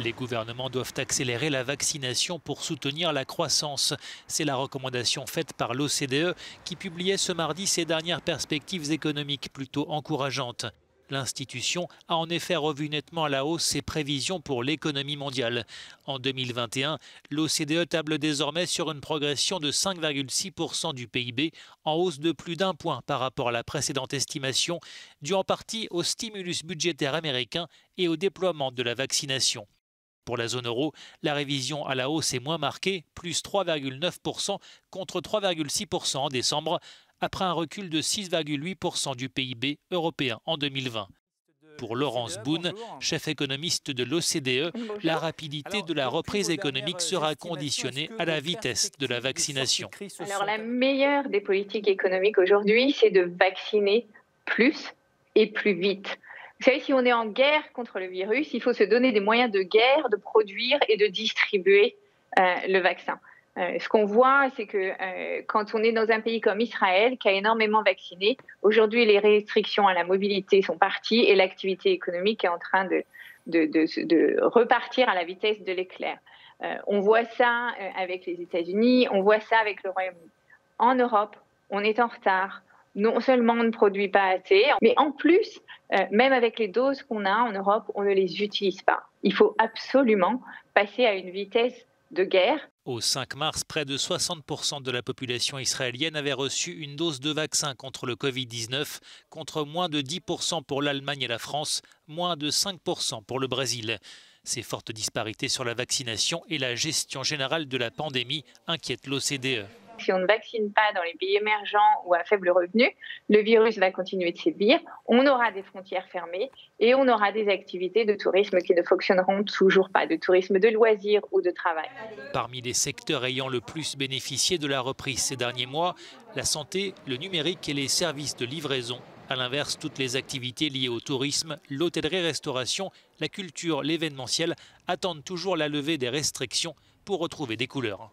Les gouvernements doivent accélérer la vaccination pour soutenir la croissance. C'est la recommandation faite par l'OCDE qui publiait ce mardi ses dernières perspectives économiques plutôt encourageantes. L'institution a en effet revu nettement à la hausse ses prévisions pour l'économie mondiale. En 2021, l'OCDE table désormais sur une progression de 5,6% du PIB, en hausse de plus d'1 point par rapport à la précédente estimation, due en partie au stimulus budgétaire américain et au déploiement de la vaccination. Pour la zone euro, la révision à la hausse est moins marquée, plus 3,9% contre 3,6% en décembre, après un recul de 6,8% du PIB européen en 2020. Pour Laurence Boone, chef économiste de l'OCDE, la rapidité de la reprise économique sera conditionnée à la vitesse de la vaccination. Alors la meilleure des politiques économiques aujourd'hui, c'est de vacciner plus et plus vite. Vous savez, si on est en guerre contre le virus, il faut se donner des moyens de guerre, de produire et de distribuer le vaccin. Ce qu'on voit, c'est que quand on est dans un pays comme Israël, qui a énormément vacciné, aujourd'hui les restrictions à la mobilité sont parties et l'activité économique est en train de repartir à la vitesse de l'éclair. On voit ça avec les États-Unis, on voit ça avec le Royaume-Uni. En Europe, on est en retard. Non seulement on ne produit pas assez, mais en plus, même avec les doses qu'on a en Europe, on ne les utilise pas. Il faut absolument passer à une vitesse de guerre. Au 5 mars, près de 60% de la population israélienne avait reçu une dose de vaccin contre le Covid-19, contre moins de 10% pour l'Allemagne et la France, moins de 5% pour le Brésil. Ces fortes disparités sur la vaccination et la gestion générale de la pandémie inquiètent l'OCDE. Si on ne vaccine pas dans les pays émergents ou à faible revenu, le virus va continuer de sévir, on aura des frontières fermées et on aura des activités de tourisme qui ne fonctionneront toujours pas, de tourisme de loisirs ou de travail. Parmi les secteurs ayant le plus bénéficié de la reprise ces derniers mois, la santé, le numérique et les services de livraison. A l'inverse, toutes les activités liées au tourisme, l'hôtellerie-restauration, la culture, l'événementiel attendent toujours la levée des restrictions pour retrouver des couleurs.